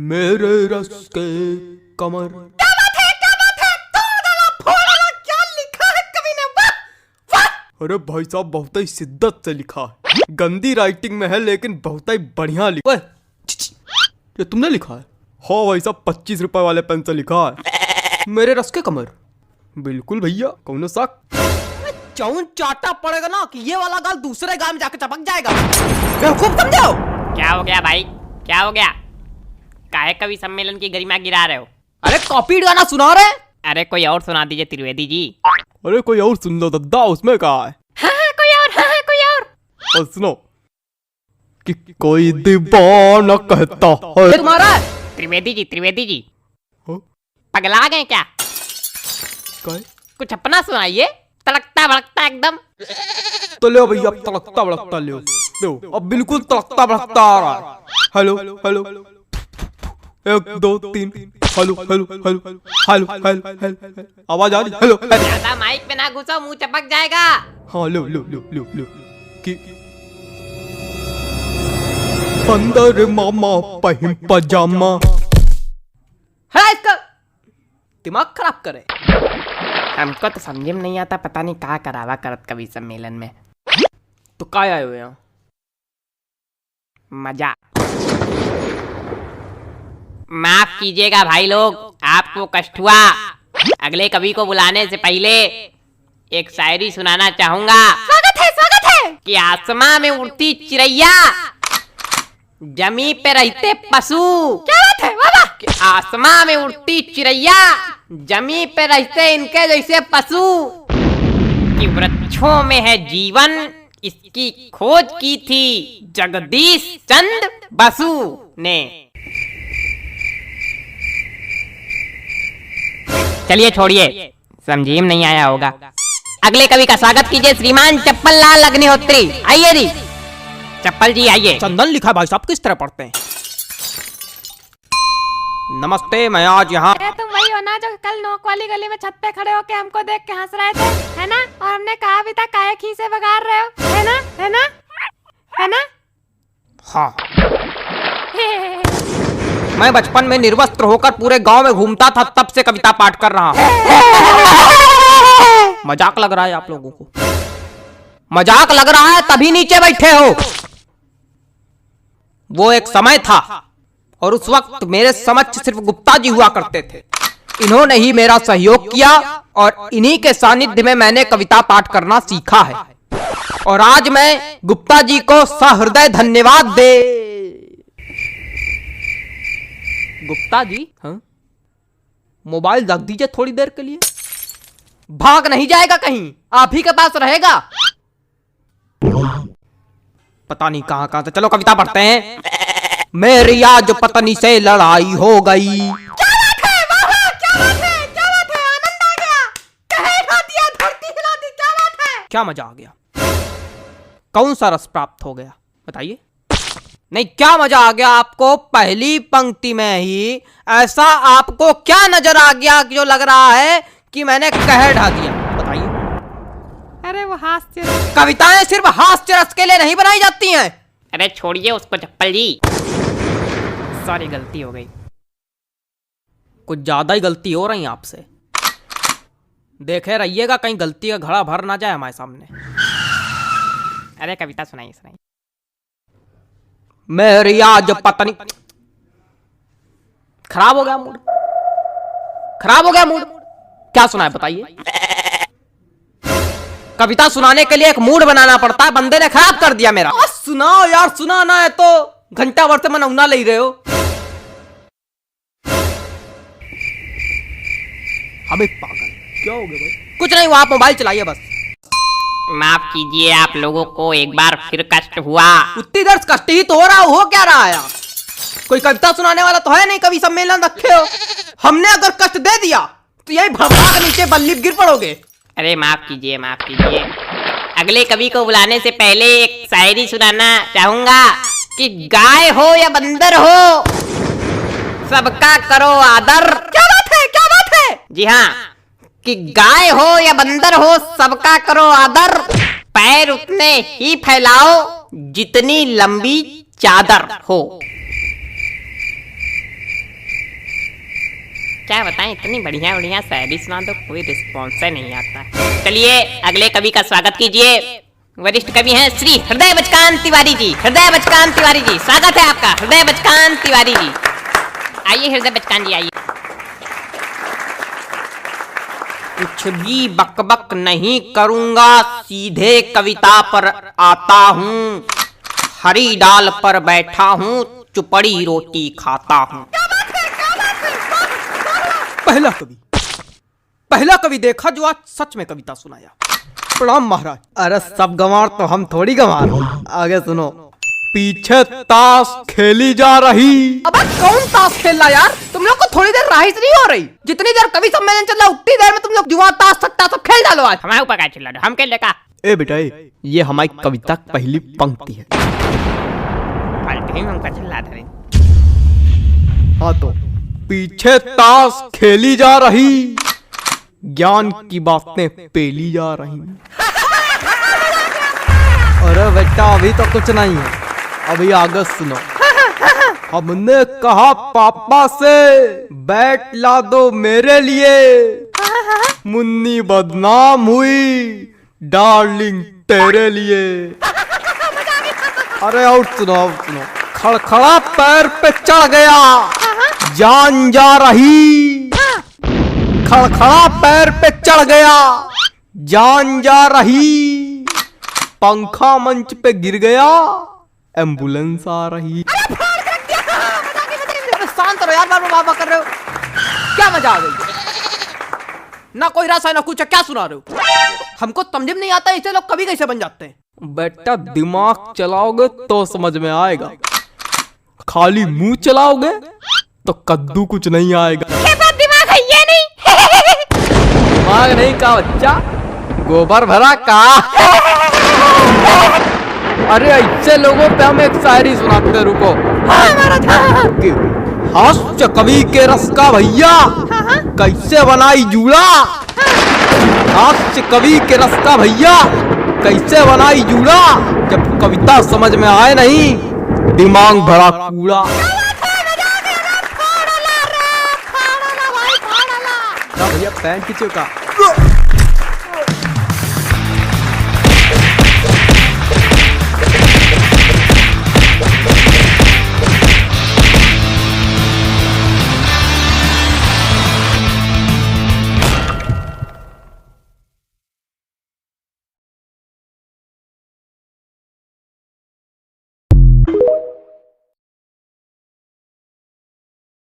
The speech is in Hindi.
मेरे रस के कमर। क्या बात है, क्या बात है, तोड़ डाला, फोड़ डाला, क्या लिखा है कवि ने, वाह वाह। अरे भाई साहब बहुत ही शिद्दत से लिखा है, गंदी राइटिंग में है लेकिन बहुत ही बढ़िया लिखा है। ये तुमने लिखा है? हाँ भाई साहब 25 रुपए वाले पेन से लिखा है, मेरे रस के कमर। बिल्कुल भैया, कौन साक चौन चाटा पड़ेगा ना कि ये वाला गाल दूसरे गाल में जाकर चपक जाएगा। बेवकूफ समझो। क्या हो गया भाई, क्या हो गया? काहे कवि सम्मेलन की गरिमा गिरा रहे हो? अरे कॉपी गाना सुना रहे। अरे कोई और सुना दीजिए त्रिवेदी जी। अरे कोई और सुन लो दद्दा, उसमें कहा है? हाँ, कोई और, हाँ, कोई और। और सुनो कि कोई दीवाना कहता है। तुम्हारा त्रिवेदी जी हाँ? पगला गए क्या? काय? कुछ अपना सुनाइए, तड़कता भड़कता एकदम। तो ले भैया, तड़कता भड़कता ले लो, अब बिल्कुल तड़कता भड़कता आ रहा है। Hello hello, 1 2 3, hello hello hello hello hello hello, आवाज आ रही? Hello hello. ज्यादा माइक पे ना घुसो, मुंह चपक जाएगा। हाँ लो लो लो लो लो कि अंदर मामा पहिम पजामा। है इसका दिमाग खराब करे। हमको तो समझ में नहीं आता, पता नहीं कहाँ करावा करत कवि सम्मेलन में। तो काय आए हुए हैं? मजा। माफ कीजिएगा भाई लोग, आपको कष्ट हुआ। अगले कवि को बुलाने से पहले एक शायरी सुनाना चाहूंगा। स्वागत है कि आसमां में उड़ती चिड़ैया, जमी पे रहते पशु। क्या बात है, वाह वाह। कि आसमां में उड़ती चिड़ैया, जमी पे रहते इनके जैसे पशु। कि वृक्षों में है जीवन, इसकी खोज की थी जगदीश चंद्र बसु ने। चलिए छोड़िए, समझिए नहीं आया होगा। अगले कवि का स्वागत कीजिए श्रीमान चप्पल लाल अग्निहोत्री। आइए जी, चप्पल जी आइए। चंदन लिखा भाई साहब किस तरह पढ़ते हैं? नमस्ते, मैं आज यहाँ। तुम वही हो ना जो कल नोक वाली गली में छत पे खड़े होके हमको देख के हंस रहे थे, है ना? और हमने कहा भी था काहे खीसे बगाड़ रहे हो, है ना, है ना, है ना? हाँ। मैं बचपन में निर्वस्त्र होकर पूरे गांव में घूमता था, तब से कविता पाठ कर रहा हूँ। मजाक लग रहा है आप लोगों को? मजाक लग रहा है तभी नीचे बैठे हो। वो एक समय था और उस वक्त मेरे समक्ष सिर्फ गुप्ता जी हुआ करते थे। इन्होंने ही मेरा सहयोग किया और इन्हीं के सानिध्य में मैंने कविता पाठ करना सीखा है। और आज मैं गुप्ता जी को सहृदय धन्यवाद दे। गुप्ता जी, हाँ? मोबाइल रख दीजिए थोड़ी देर के लिए। भाग नहीं जाएगा कहीं, आप ही के पास रहेगा। पता नहीं कहां कहां से। चलो कविता पढ़ते हैं। मेरी आज पत्नी से लड़ाई हो गई। क्या बात है, वाह वाह, क्या बात है, क्या बात है, आनंद आ गया। कहे खा दिया, धरती हिला दी, क्या बात है। क्या मजा आ गया? कौन सा रस प्राप्त हो गया बताइए? नहीं, क्या मजा आ गया आपको? पहली पंक्ति में ही ऐसा आपको क्या नजर आ गया जो लग रहा है कि मैंने कह ढा दिया? बताइए। अरे वो हास्य। कविताएं सिर्फ हास्य रस के लिए नहीं बनाई जाती हैं। अरे छोड़िए उसको चप्पल जी, सॉरी गलती हो गई। कुछ ज्यादा ही गलती हो रही है आपसे। देखे रहिएगा कहीं गलती का घड़ा भर ना जाए हमारे सामने। अरे कविता सुनाइए सुनाइए। मेरी आज पत्नी। खराब हो गया मूड, खराब हो गया मूड। क्या सुनाए बताइए? कविता सुनाने के लिए एक मूड बनाना पड़ता है, बंदे ने खराब कर दिया मेरा। सुनाओ यार, सुनाना है तो घंटा भर से मनौना ले रहे हो। अबे पागल, क्या हो गया भाई? कुछ नहीं, वो आप मोबाइल चलाइए बस। माफ कीजिए, आप लोगों को एक बार फिर कष्ट हुआ। उतनी देर कष्ट ही तो हो रहा, हो क्या रहा है? कोई कविता सुनाने वाला तो है नहीं, कवि सम्मेलन रखे हो। हमने अगर कष्ट दे दिया तो यही भड़का के नीचे बल्ली गिर पड़ोगे। अरे माफ कीजिए, माफ कीजिए। अगले कवि को बुलाने से पहले एक शायरी सुनाना चाहूंगा। कि गाय हो या बंदर हो, सबका करो आदर। क्या बात है, क्या बात है? जी हाँ, कि गाय हो या बंदर हो, सबका करो आदर। पैर उतने ही फैलाओ जितनी लंबी चादर हो। क्या बताएं, इतनी बढ़िया बढ़िया शायरी सुना दो, कोई रिस्पॉन्स नहीं आता। चलिए अगले कवि का स्वागत कीजिए। वरिष्ठ कवि हैं श्री हृदय बचकान तिवारी जी। हृदय बचकान तिवारी जी, स्वागत है आपका। हृदय बचकान तिवारी जी, आइए हृदय बचकान जी आइए। कुछ भी बकबक नहीं करूंगा, सीधे कविता पर आता हूँ। हरी डाल पर बैठा हूँ, चुपड़ी रोटी खाता हूँ। पहला कवि देखा जो आज सच में कविता सुनाया। प्रणाम महाराज। अरे सब गंवार तो हम थोड़ी गंवार। आगे सुनो। पीछे ताश खेली जा रही। अब कौन ताश खेल रहा यार? तुम लोग को थोड़ी देर राइस नहीं हो रही? जितनी देर कवि सम्मेलन चल रहा उतनी देर में तुम लोग जुआ ताश सट्टा सब खेल डालो आज। हमारे ऊपर क्या चिल्ला रहे हो? हम खेल लेगा। ए बेटा ये हमारी कविता की पहली पंक्ति है। फालतू ही हमका चिल्ला रहे। हाँ तो पीछे ताश खेली जा रही, ज्ञान की बातें पेली जा रही। अरे बेटा अभी तो कुछ नहीं है, अभी आगे सुनो। हमने कहा पापा से बैट ला दो मेरे लिए, मुन्नी बदनाम हुई डार्लिंग तेरे लिए। अरे और सुनो खड़खड़ा पैर पे चढ़ गया, जान जा रही। खड़खड़ा पैर पे चढ़ गया, जान जा रही। पंखा मंच पे गिर गया, एम्बुलेंस आ रही। शांत रहो यार, बाबा कर रहे हो क्या? मजा आ गई? ना कोई रस है ना कुछ, क्या सुना रहे हो? हमको समझ में नहीं आता ऐसे लोग कभी कैसे बन जाते हैं। बेटा दिमाग चलाओगे तो समझ में आएगा, खाली मुंह चलाओगे तो कद्दू कुछ नहीं आएगा। दिमाग है ये नहीं। दिमाग नहीं का बच्चा, गोबर भरा का। अरे ऐसे लोगों पे हम एक शायरी सुनाते, रुको। हास्य कवि के रस का भैया कैसे बनाई जूड़ा। हास्य कवि के रस का भैया कैसे बनाई जूड़ा। जब कविता समझ में आए नहीं, दिमाग भरा कूड़ा। भैया पैंट खींचो का।